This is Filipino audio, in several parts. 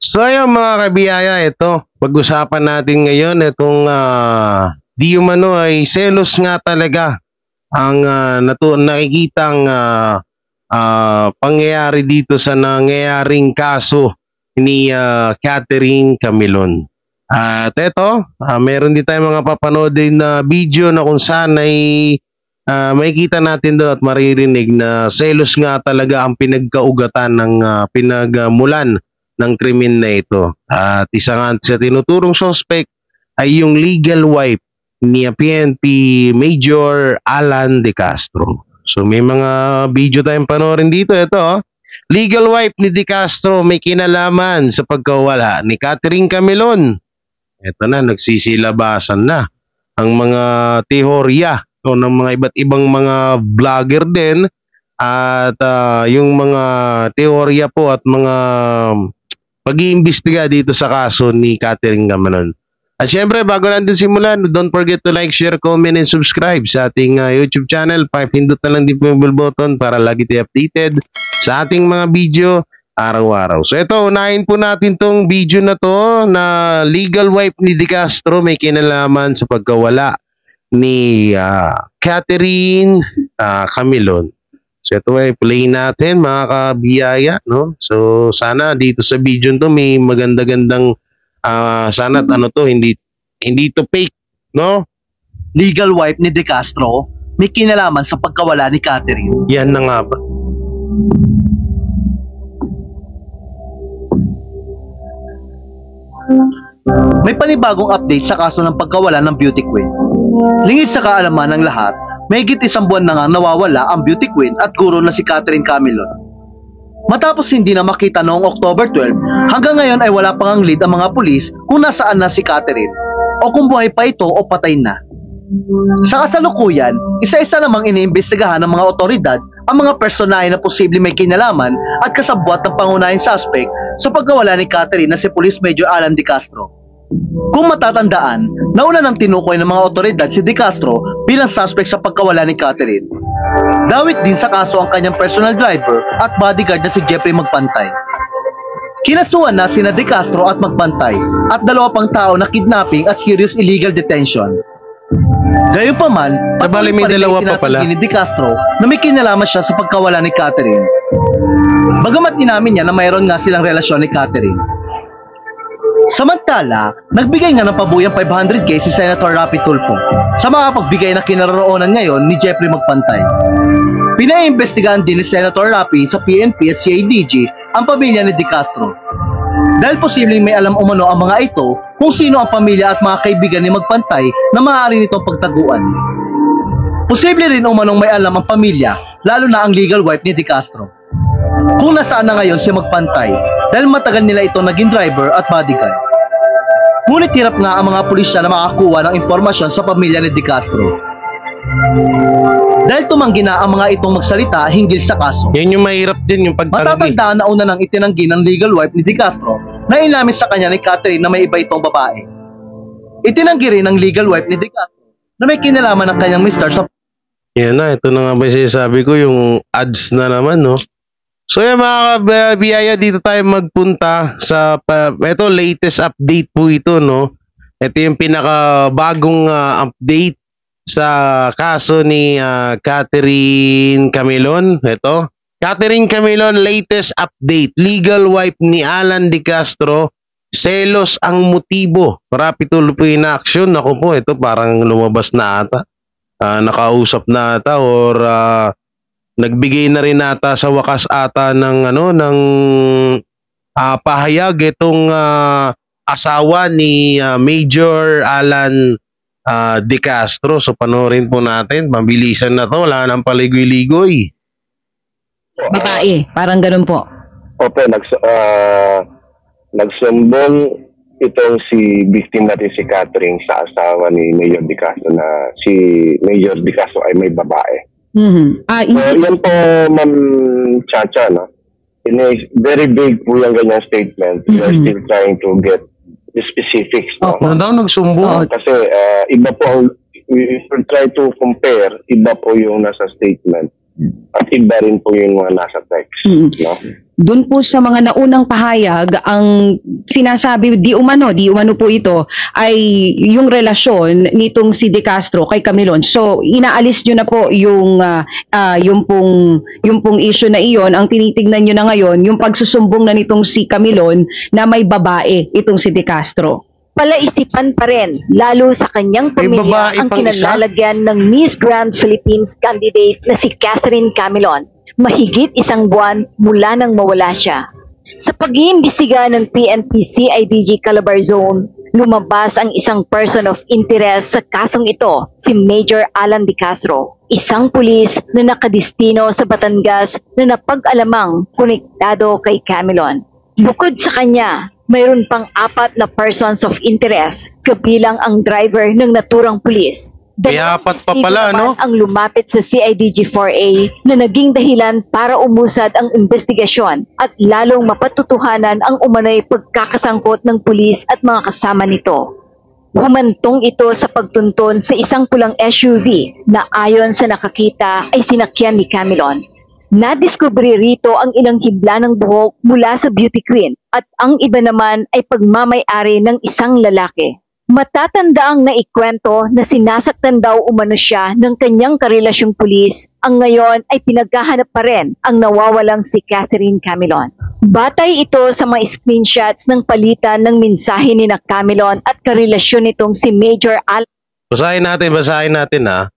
So ayun mga kabiyaya, ito, pag-usapan natin ngayon itong di umano ay selos nga talaga ang nakikitang pangyayari dito sa nangyayaring kaso ni Catherine Camilon. At ito, meron din tayong mga papanoodin na video na kung saan ay makikita natin doon at maririnig na selos nga talaga ang pinagkaugatan ng pinagmulan ng krimen na ito. At isa nga sa tinuturong suspect ay yung legal wife ni PNP Major Alan De Castro. So may mga video tayong panoorin dito. Ito, legal wife ni De Castro may kinalaman sa pagkawala ni Catherine Camilon. Ito na, nagsisilabasan na ang mga teorya ng mga iba't ibang mga vlogger din at yung mga teorya po at mga pag-iimbestiga dito sa kaso ni Catherine Camilon. At syempre, bago natin simulan, don't forget to like, share, comment, and subscribe sa ating YouTube channel. Pindot na lang din po yung bell button para lagi tayo updated sa ating mga video araw-araw. So ito, unahin po natin tong video na to na legal wife ni De Castro may kinalaman sa pagkawala ni Catherine Camilon. So ito ay play natin mga kabiyaya, no? So sana dito sa video to may maganda-gandang sana ano to, hindi to fake, no? Legal wife ni De Castro may kinalaman sa pagkawala ni Catherine. Yan na nga ba? May panibagong update sa kaso ng pagkawala ng beauty queen. Lingid sa kaalaman ng lahat, mahigit isang buwan na nga nawawala ang beauty queen at guro na si Catherine Camilon. Matapos hindi na makita noong October 12, hanggang ngayon ay wala pang ang lead ang mga pulis kung nasaan na si Catherine o kung buhay pa ito o patay na. Sa kasalukuyan, isa-isa namang iniimbestigahan ng mga otoridad ang mga personahe na posibleng may kinalaman at kasabwat ng pangunahing suspect sa pagkawala ni Catherine na si Police Major Alan De Castro. Kung matatandaan, nauna nang tinukoy ng mga otoridad si De Castro bilang suspect sa pagkawala ni Catherine. Dawit din sa kaso ang kanyang personal driver at bodyguard na si Jeffrey Magpantay. Kinasuhan na sina De Castro at Magpantay at dalawa pang tao na kidnapping at serious illegal detention. Gayunpaman, Bali may dalawa pa pala ni De Castro na may kinalaman siya sa pagkawala ni Catherine. Bagamat inamin niya na mayroon nga silang relasyon ni Catherine. Samantala, nagbigay nga ng pabuyang 500k si Senator Rapi Tulfo sa makapagbigay na kinaroroonan ngayon ni Jeffrey Magpantay. Pinaimbestigahan din ni Senator Rapi sa PNP at CIDG ang pamilya ni De Castro. Dahil posibleng may alam umano ang mga ito kung sino ang pamilya at mga kaibigan ni Magpantay na maaari nitong pagtaguan. Posible rin umanong may alam ang pamilya, lalo na ang legal wife ni De Castro, kung nasaan na ngayon si Magpantay dahil matagal nila ito naging driver at bodyguard. Ngunit hirap nga ang mga pulisya na makakuha ng impormasyon sa pamilya ni De Castro dahil tumanggi na ang mga itong magsalita hinggil sa kaso. Yan yung mahirap din, yung pagtanggi. Matatandaan na una nang itinanggi ng legal wife ni De Castro na inamin sa kanya ni Catherine na may iba itong babae. Itinanggi rin ng legal wife ni De Castro na may kinalaman ng kanyang mister sa... Yan na, ito na nga ba sinasabi ko, yung ads na naman, no? So yan mga kabiyaya, dito tayo magpunta sa ito, latest update po ito, no? Ito yung pinakabagong update sa kaso ni Catherine Camilon. Ito, Catherine Camilon, latest update. Legal wife ni Alan De Castro, selos ang motibo. Rapi Tulfo in action. Ako po, ito parang lumabas na ata. Nakausap na ata or nagbigay na rin ata sa wakas ata ng pahayag itong asawa ni Major Alan De Castro. So panoorin po natin, mabilisan na to, wala nang paligoy-ligoy. Babae, parang ganun po. Opo, nagsumbong itong si victim natin si Catherine sa asawa ni Major De Castro na si Major De Castro ay may babae. So, yan po, Ma'am Chacha, no? Very big po yung ganyang statement. We are still trying to get the specifics, no? Ano daw nagsumbong? Kasi iba po, we will try to compare, iba po yung nasa statement. At iba rin po yung mga nasa text. No? Doon po sa mga naunang pahayag, ang sinasabi di umano po ito ay yung relasyon nitong si De Castro kay Camilon. So inaalis nyo na po yung pong issue na iyon. Ang tinitingnan nyo na ngayon, yung pagsusumbong na nitong si Camilon na may babae itong si De Castro. Palaisipan pa rin, lalo sa kanyang pamilya ang kinalalagyan ng Miss Grand Philippines candidate na si Catherine Camilon. Mahigit 1 buwan mula nang mawala siya. Sa pag-iimbestiga ng PNP CIDG Calabar Zone, lumabas ang isang person of interest sa kasong ito, si Major Alan De Castro, isang pulis na nakadistino sa Batangas na napag-alamang konektado kay Camilon. Bukod sa kanya, mayroon pang 4 na persons of interest, kabilang ang driver ng naturang pulis. May 4 pa pala, no? Ang lumapit sa CIDG 4A na naging dahilan para umusad ang investigasyon at lalong mapatutuhanan ang umano'y pagkakasangkot ng pulis at mga kasama nito. Humantong ito sa pagtuntun sa isang pulang SUV na ayon sa nakakita ay sinakyan ni Camilon. Nadiskubre rito ang ilang hibla ng buhok mula sa beauty queen at ang iba naman ay pagmamay-ari ng isang lalaki. Matatandaang naikwento na sinasaktan daw umano siya ng kanyang karelasyong pulis, ang ngayon ay pinaghahanap pa rin ang nawawalang si Catherine Camilon. Batay ito sa mga screenshots ng palitan ng mensahe ni na Camilon at karelasyon nitong si Major Al. Basahin natin ha.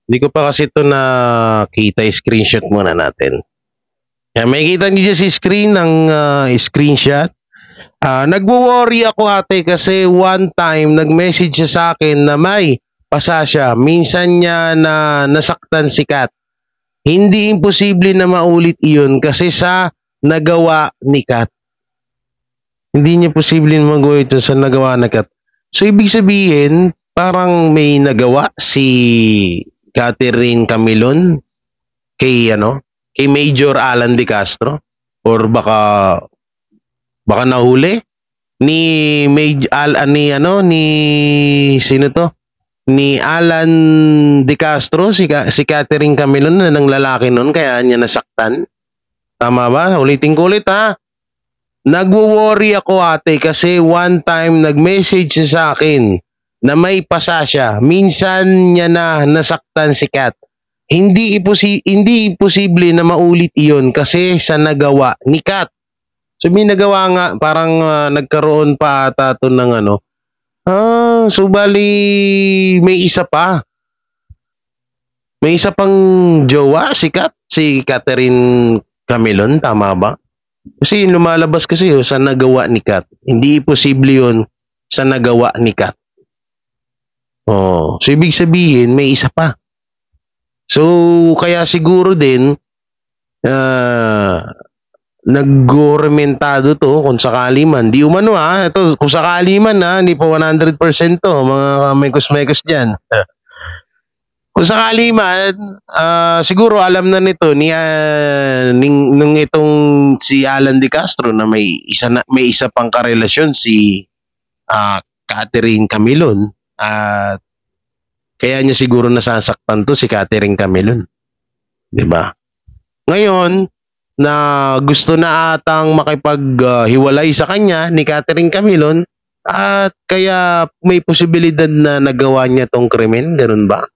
Hindi ko pa kasi ito nakita, screenshot muna natin. Yan, may kita niyo dyan si screen ng screenshot. Nagwo-worry ako ate kasi one time nag-message siya sa akin na may pasa siya. Minsan niya na nasaktan si Kat. Hindi imposible na maulit iyon kasi sa nagawa ni Kat. Hindi niya posible na magawa ito sa nagawa ni Kat. So ibig sabihin, parang may nagawa si Catherine Camilon kay Major Alan De Castro, or baka nahuli ni Alan De Castro, si Catherine Camilon na ng lalaki noon kaya niya nasaktan. Tama ba? Ulitin ko ulit ha. Nagwo-worry ako ate kasi one time nag-message siya sa akin na may pasa siya. Minsan niya na nasaktan si Kat. Hindi imposible na maulit iyon kasi sa nagawa ni Kat. So may nagawa nga, parang nagkaroon pa ata ito ng so bali may isa pa. May isa pang jowa, si Catherine Camilon, tama ba? Kasi lumalabas kasi sa nagawa ni Kat. Hindi imposible yun sa nagawa ni Kat. So ibig sabihin may isa pa. So kaya siguro din nag-gorementado to kung sakali man. Di umano ito kung sakali man hindi pa 100% to, mga mekos-mekos diyan. Kung sakali man, siguro alam na nito nung itong si Alan De Castro na may isa pang karelasyon si Catherine Camilon. Kaya niya siguro nasasaktan to si Catherine Camilon. 'Di ba? Ngayon na gusto na atang makipaghiwalay sa kanya ni Catherine Camilon at kaya may posibilidad na nagawa niya tong krimen, ganun ba?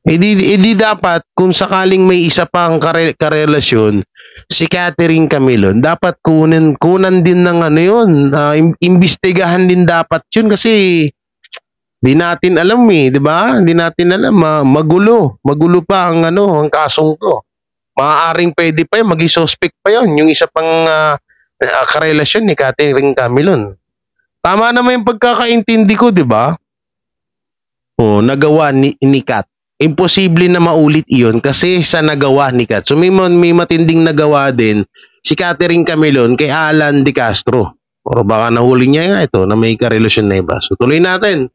Hindi dapat kung sakaling may isa pang karelasyon si Catherine Camilon, dapat kunan din ng imbestigahan din dapat yun kasi di natin alam di ba? Hindi natin alam, magulo pa ang ang kasong to. Maaaring pwede pa yun, maging suspect pa yun, yung isa pang karelasyon ni Catherine Camilon. Tama naman yung pagkakaintindi ko, di ba? Nagawa ni Kat. Imposible na maulit iyon kasi sa nagawa ni Kat. So may matinding nagawa din si Catherine Camilon kay Alan De Castro. O baka nahuli niya nga ito na may karelasyon na iba. So tuloy natin.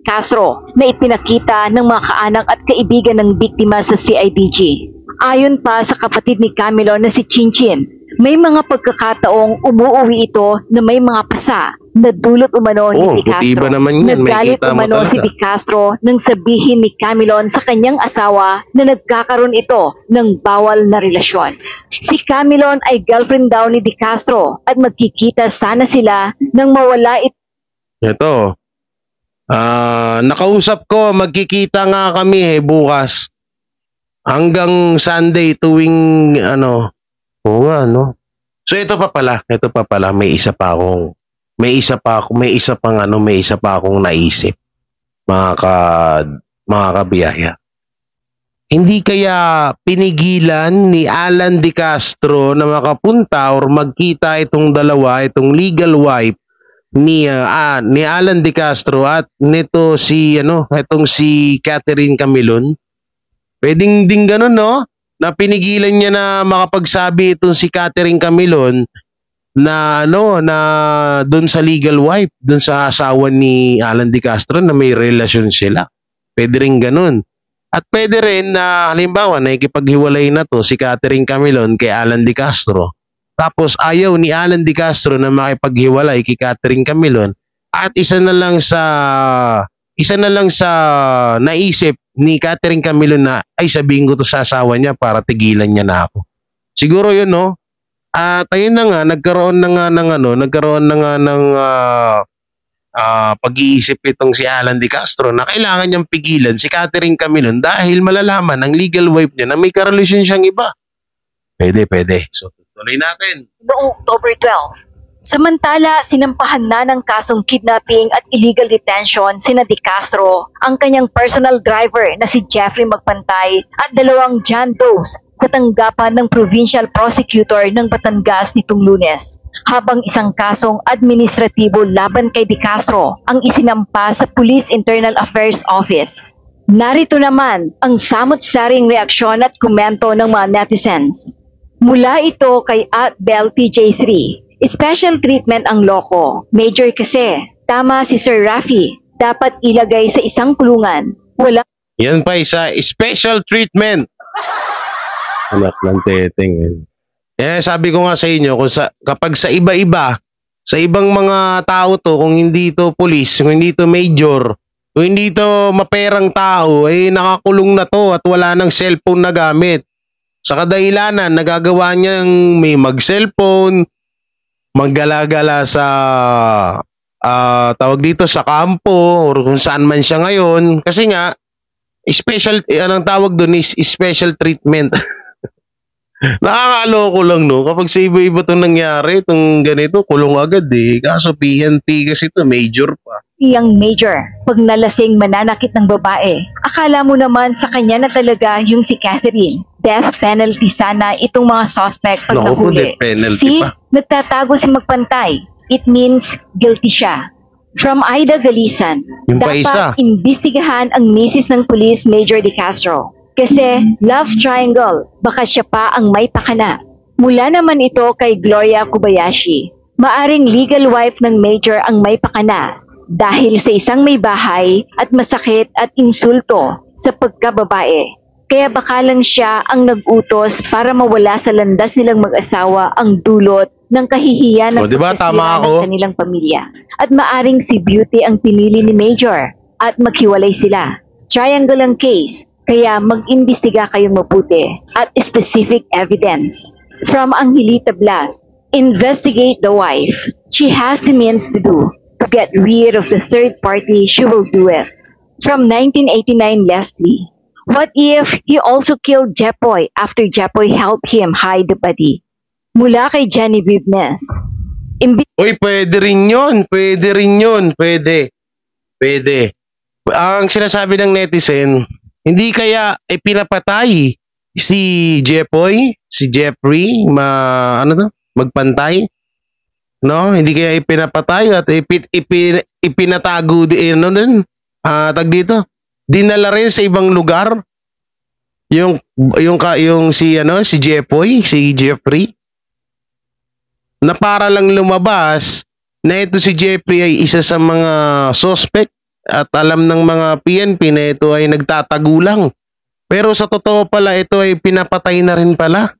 Castro na ipinakita ng mga kaanak at kaibigan ng biktima sa CIDG. Ayon pa sa kapatid ni Camilon na si Chinchin, may mga pagkakataong umuuwi ito na may mga pasa Nadulot umano ni De puti ba Castro. naman yan? May Nagalit kita mo umano si talaga. De Castro nang sabihin ni Camilon sa kanyang asawa na nagkakaroon ito ng bawal na relasyon. Si Camilon ay girlfriend daw ni De Castro at magkikita sana sila nang mawala ito. Ito, nakausap ko, magkikita nga kami bukas. Hanggang Sunday tuwing oo nga, no? So ito pa pala, may isa pa akong naisip, mga kabiyaya. Hindi kaya pinigilan ni Alan De Castro na makapunta or magkita itong legal wife ni Alan De Castro at nito itong si Catherine Camilon? Pwedeng din ganun, no? Na pinigilan niya na makapagsabi itong si Catherine Camilon na doon sa legal wife, doon sa asawa ni Alan De Castro na may relasyon sila. Pwede rin ganun. At pwede rin na halimbawa nakikipaghiwalay na to si Catherine Camilon kay Alan De Castro. Tapos ayaw ni Alan De Castro na makipaghiwalay kay Catherine Camilon at isa na lang sa naisip ni Catherine Camilon na ay sabihin ko to sa asawa niya para tigilan niya na ako. Siguro yun, no? At ayun na nga, nagkaroon na nga ng pag-iisip itong si Alan De Castro na kailangan niyang pigilan si Catherine Camilon dahil malalaman ng legal wife niya na may karelasyon siyang iba. Pwede. So, tuloy natin. Noong October 12. Samantala, sinampahan na ng kasong kidnapping at illegal detention sina De Castro, ang kanyang personal driver na si Jeffrey Magpantay at 2 John Does sa tanggapan ng Provincial Prosecutor ng Batangas nitong Lunes, habang isang kasong administratibo laban kay De Castro ang isinampa sa Police Internal Affairs Office. Narito naman ang samot-saring reaksyon at komento ng mga netizens. Mula ito kay @BellTJ3. Special treatment ang loko. Major kasi. Tama si Sir Rafi. Dapat ilagay sa isang kulungan. Wala. Yan pa isa, special treatment. Anak ng teteng. Sabi ko nga sa inyo, kapag sa iba-iba, sa ibang mga tao to, kung hindi to police, kung hindi to major, kung hindi to maperang tao, nakakulong na to at wala nang cellphone na gamit. Sa kadahilanan, nagagawa niyang may mag-cellphone, maggala-gala sa tawag dito sa kampo or kung saan man siya ngayon kasi nga anong tawag doon is special treatment. Nakakaloko lang, no? Kapag sa iba-iba itong nangyari, itong ganito, kulong agad kaso PNP kasi ito, major pa. Iyang major, pag nalasing mananakit ng babae. Akala mo naman sa kanya na talaga yung si Catherine. Death penalty sana itong mga suspect pag nahuli. Nagtatago si Magpantay. It means guilty siya. From Aida Galisan, dapat imbestigahan ang misis ng Police Major De Castro. Kasi love triangle, baka siya pa ang may pakana. Mula naman ito kay Gloria Kubayashi. Maaring legal wife ng Major ang may pakana dahil sa isang may bahay at masakit at insulto sa pagkababae. Kaya baka lang siya ang nag-utos para mawala sa landas nilang mag-asawa ang dulot ng kahihiyan ng pagkasira ng kanilang pamilya. At maaring si Beauty ang pinili ni Major at maghiwalay sila. Triangle ang case, kaya mag-imbestiga kayong mabuti at specific evidence. From Angelita Blas, investigate the wife. She has the means to do. To get rid of the third party, she will do it. From 1989 Leslie, what if he also killed Jepoy after Jepoy helped him hide the body? Mula kay Genevieve Ness. Uy, pwede rin yun. Pwede. Ang sinasabi ng netizen, hindi kaya pinapatay si Jepoy, si Jeffrey, Magpantay? No? Hindi kaya ipinapatay at ipinatago tag dito. Dinala rin sa ibang lugar yung si Jepoy, si Jeffrey, na para lang lumabas na ito si Jeffrey ay isa sa mga suspect at alam ng mga PNP na ito ay nagtatago lang. Pero sa totoo pala ito ay pinapatay na rin pala.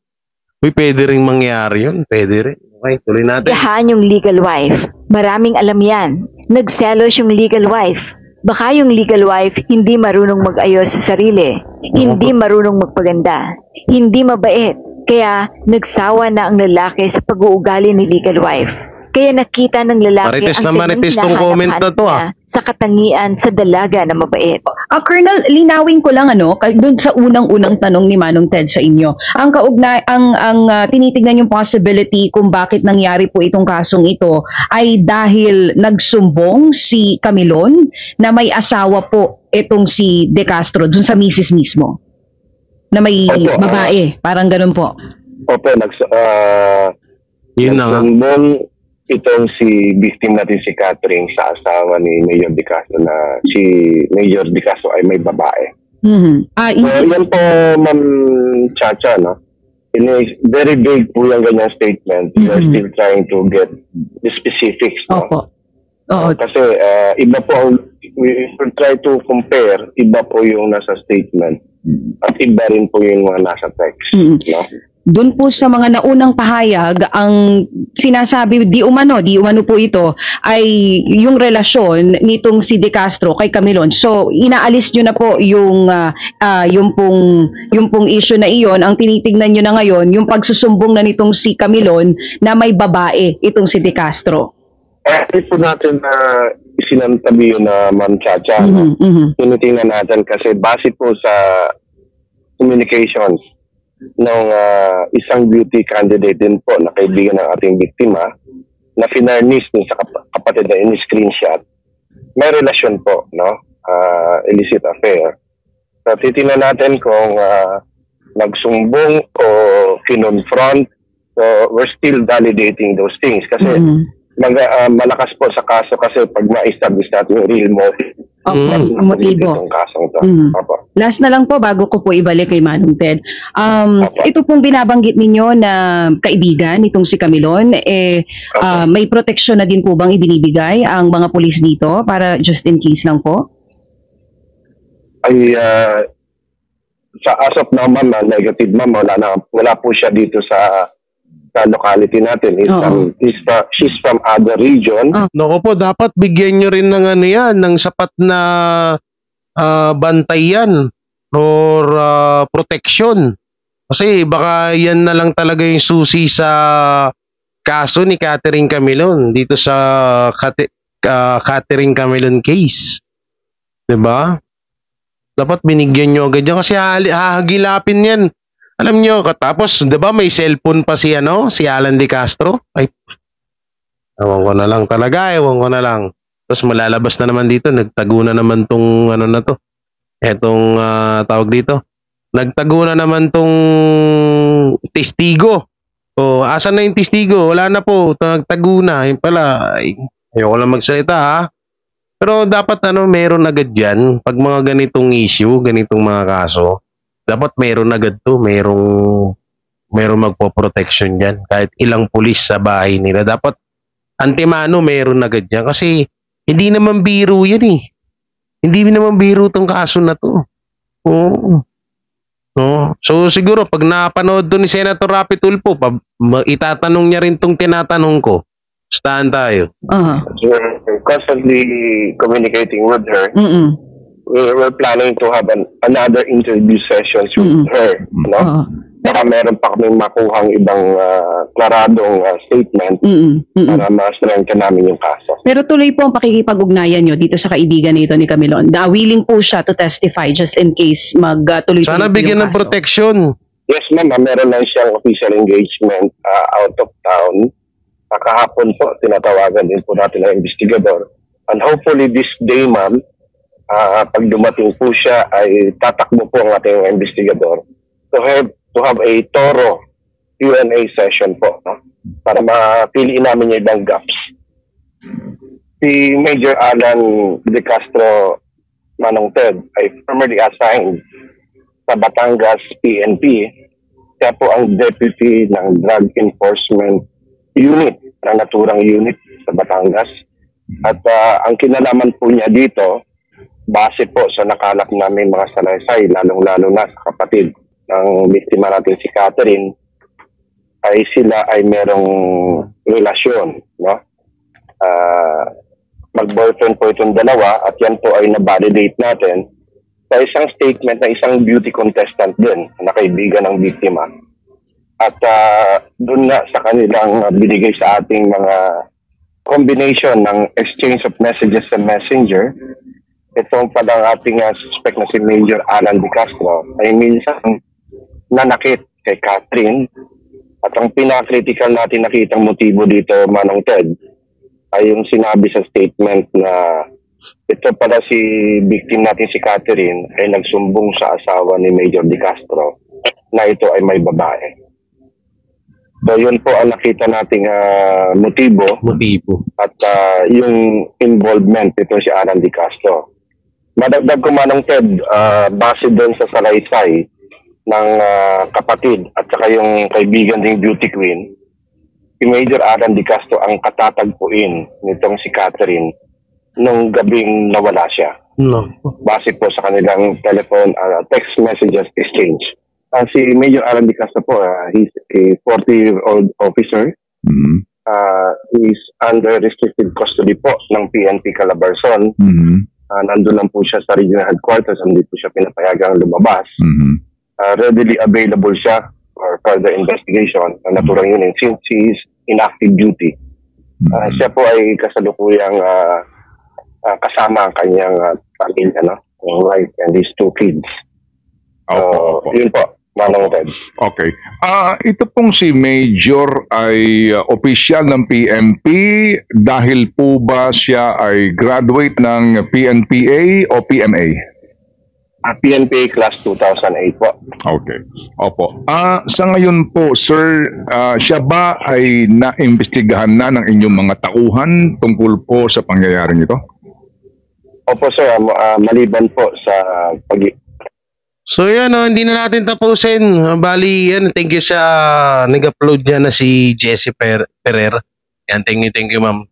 Uy, pwede rin mangyari yun. Pwede rin. Okay, tuloy natin. Gahan yung legal wife. Maraming alam yan. Nagselos yung legal wife. Baka yung legal wife hindi marunong mag-ayos sa sarili, hindi marunong magpaganda, hindi mabait, kaya nagsawa na ang lalaki sa pag-uugali ni legal wife. Kaya nakita ng lalaki Marites na ang marites tong comment na to, niya sa katangian sa dalaga na mabait. Colonel, linawin ko lang doon sa unang-unang tanong ni Manong Ted sa inyo. Ang tinitignan yung possibility kung bakit nangyari po itong kasong ito ay dahil nagsumbong si Camilon na may asawa po itong si De Castro dun sa misis mismo. Na may babae, parang ganun po. Opo, yun na nga. Itong si victim natin si Catherine sa asawa ni Mayor De Castro na si Mayor De Castro ay may babae. So, yan po, Ma'am Chacha, no? Very big po yung ganyang statement. We are still trying to get the specifics, no? Opo. Kasi iba po, we will try to compare, iba po yung nasa statement at iba rin po yung mga nasa text, no? Doon po sa mga naunang pahayag, ang sinasabi, di umano po ito, ay yung relasyon nitong si De Castro kay Camilon. So, inaalis nyo na po yung pong issue na iyon. Ang tinitignan nyo na ngayon, yung pagsusumbong na nitong si Camilon na may babae itong si De Castro. Hindi po natin na isinantabi yun na Ma'am Chacha. Tinitingnan natin kasi base po sa communications ng isang beauty candidate din po na kaibigan ng ating biktima na finarnish din sa kapatid na in-screenshot, may relasyon po, no? Illicit affair. So, titingnan natin kung nagsumbong o kinonfront. So, we're still validating those things kasi malakas po sa kaso kasi pag ma-establish natin yung real motive. Ang motibo. Kasong to. Last na lang po bago ko po ibalik kay Manong Ted. Ito pong binabanggit ninyo na kaibigan nitong si Camilon, may proteksyon na din po bang ibinibigay ang mga pulis dito para just in case lang po? Ay, as of now, ma'am, negative ma'am, wala po siya dito sa locality natin. She's from other region. Naku po, dapat bigyan nyo rin ng ng sapat na bantay yan or protection. Kasi baka yan na lang talaga yung susi sa kaso ni Catherine Camilon dito sa Catherine Camilon case. 'Di ba? Dapat binigyan nyo agad yan kasi hahagilapin yan. Alam nyo, katapos, di ba may cellphone pa si Alan De Castro? Ay, ewan ko na lang talaga, ewan ko na lang. Tapos malalabas na naman dito, nagtago na naman tong na to. Etong tawag dito. Nagtago na naman tong testigo. O, asan na yung testigo? Wala na po, nagtago na. Yun pala, ayoko lang magsalita ha. Pero dapat meron agad dyan. Pag mga ganitong issue, ganitong mga kaso, dapat meron agad to, merong magpo-protection diyan kahit ilang pulis sa bahay nila. Dapat antemano meron agad diyan kasi hindi naman biro 'yan eh. Hindi naman biro tong kaso na to. Oo. No. So siguro pag napanood to ni Senator Rapi Tulfo, itatanong niya rin tong tinatanong ko. Staan tayo. We're constantly communicating with her. We're planning to have another interview sessions with her, no? Baka meron pa kaming makuhang ibang klaradong statement para ma-strengthen namin yung kaso. Pero tuloy po ang pakikipag-ugnayan nyo dito sa kaibigan nito ni Camilon. Willing po siya to testify just in case magtuloy-tuloy sana bigyan ng protection. Yes, ma'am. Meron lang siyang official engagement out of town. Kahapon po, tinatawagan din po natin ang investigador. And hopefully this day, ma'am, pag dumating po siya ay tatakbo po ang ating investigador to have a thorough Q&A session po, no? Para mapiliin namin yung ibang gaps. Si Major Alan De Castro Manong Ted ay formerly assigned sa Batangas PNP. Siya po ang deputy ng Drug Enforcement Unit, ng naturang unit sa Batangas. At ang kinalaman po niya dito, base po sa nakalap namin mga salaysay, lalong-lalo na sa kapatid ng biktima natin si Catherine, ay sila ay merong relasyon, no? mag-boyfriend po itong dalawa at yan po ay na-validate natin sa isang statement na isang beauty contestant din na kaibigan ng biktima. At doon nga sa kanilang binigay sa ating mga combination ng exchange of messages sa Messenger, itong palang ating suspect na si Major Alan De Castro ay minsan nanakit kay Catherine. At ang pinaka-critical natin nakitang motibo dito, Manong Ted, ay yung sinabi sa statement na ito pala si victim natin si Catherine ay nagsumbong sa asawa ni Major De Castro na ito ay may babae. So yun po ang nakita nating motibo. At yung involvement ito si Alan De Castro. Madagdag ko, Manong Ted, base doon sa salaysay ng kapatid at saka yung kaibigan ding beauty queen, si Major Alan De Castro ang katatagpuin nitong si Catherine nung gabing nawala siya. No. Base po sa kanilang telephone text messages exchange. Si Major Alan De Castro po, he's a 40-year-old officer. He's under restricted custody po ng PNP Calabarzon. Nandun lang po siya sa regional headquarters, hindi po siya pinapayagang lumabas. Readily available siya for further investigation. Naturang yun since he is in active duty. Siya po ay kasalukuyang kasama ang kanyang pamilya, no? Wife and his 2 kids. Yun po, Manong Ted. Okay. Ito pong si Major ay official ng PNP dahil po ba siya ay graduate ng PNPA o PMA? PNPA Class 2008 po. Okay. Opo. Sa ngayon po, sir, siya ba ay naimbestigahan na ng inyong mga tauhan tungkol po sa pangyayaring ito? Opo, sir. Maliban po sa So yan, hindi na natin tapusin. Bali, yan, thank you sa nag-upload niya na si Jessie Ferrer. Yan, thank you, ma'am.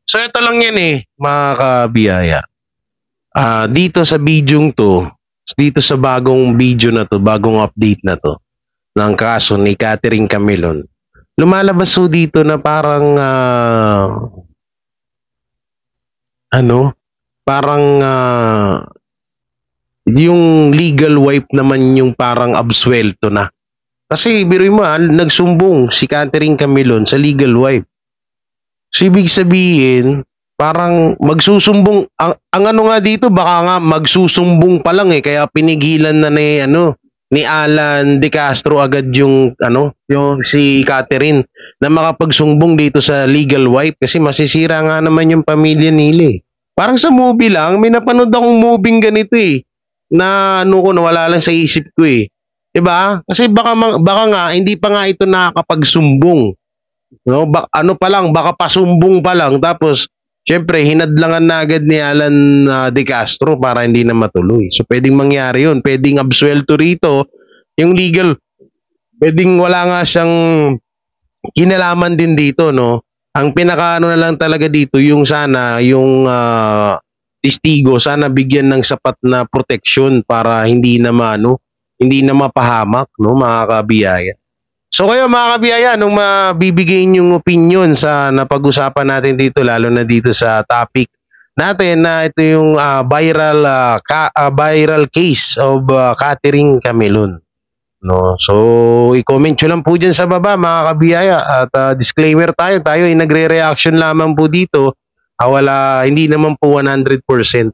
So ito lang yan mga kabiyaya. Dito sa bidyong to, dito sa bagong video na to, bagong update na to, ng kaso ni Catherine Camilon, lumalabas so dito na parang, yung legal wife naman yung parang absuelto na. Kasi biruin mo, nagsumbong si Catherine Camilon sa legal wife. So ibig sabihin, parang magsusumbong, ang ano nga dito, baka nga magsusumbong pa lang kaya pinigilan na ni Alan De Castro agad yung si Catherine na makapagsumbong dito sa legal wife kasi masisira nga naman yung pamilya nila. Parang sa movie lang, may napanood akong movie ganito na nawala lang sa isip ko Diba? Kasi baka nga hindi pa nga ito nakakapagsumbong. No? Baka pasumbong pa lang tapos siyempre, hinadlangan na agad ni Alan De Castro para hindi na matuloy. So, pwedeng mangyari yun. Pwedeng absuelto rito. Yung legal, pwedeng wala nga siyang kinalaman din dito, no? Ang pinakaano na lang talaga dito, yung testigo, sana bigyan ng sapat na protection para hindi na mapahamak, no, mga kabiyaya. So kayo mga kabiyaya, nung mabibigay yung opinion sa napag-usapan natin dito, lalo na dito sa topic natin na ito yung viral case of Catherine Camilon. No? So i-comment nyo lang po dyan sa baba mga kabiyaya at disclaimer tayo ay nagre-reaction lamang po dito. Hindi naman po 100%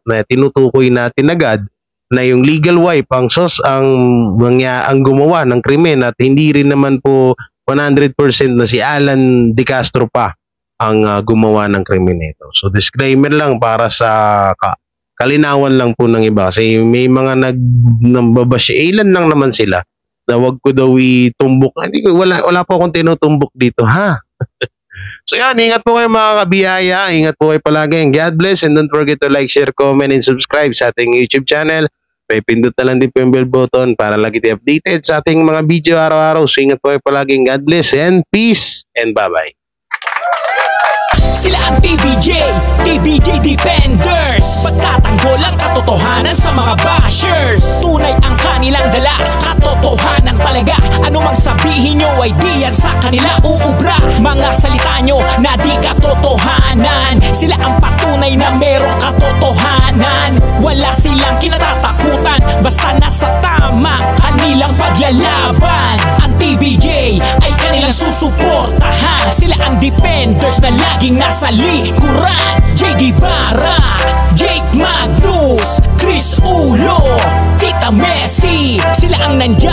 na tinutukoy natin agad na yung legal wife ang gumawa ng krimen at hindi rin naman po 100% na si Alan De Castro pa ang gumawa ng krimen nito. So disclaimer lang para sa kalinawan lang po ng iba kasi may mga nambabasya, ilan lang naman sila na wag ko daw itumbok. Wala po akong tinutumbok dito, ha? So yan, ingat po kayo mga kabiyaya, ingat po kayo palagi, and God bless, and don't forget to like, share, comment, and subscribe sa ating YouTube channel. May pindot na lang din po yung bell button para lagi tayo updated sa ating mga video araw-araw. So ingat po kayo palagi, God bless, and peace, and bye-bye. Sila ang TBJ Defenders. Pagtatanggol ang katotohanan sa mga bashers. Tunay ang kanilang dala, katotohanan talaga. Ano mang sabihin nyo ay di yan sa kanila uubra. Mga salita nyo na di katotohanan, sila ang patunay na merong katotohanan. Wala silang kinatatakutan, basta nasa tama kanilang paglalaban. Ang TBJ ay kanilang susuportahan, sila ang defenders na laging nasa likuran. JD Barra, Jake Magnus, Chris Ulo, Tita Messi, sila ang nandyan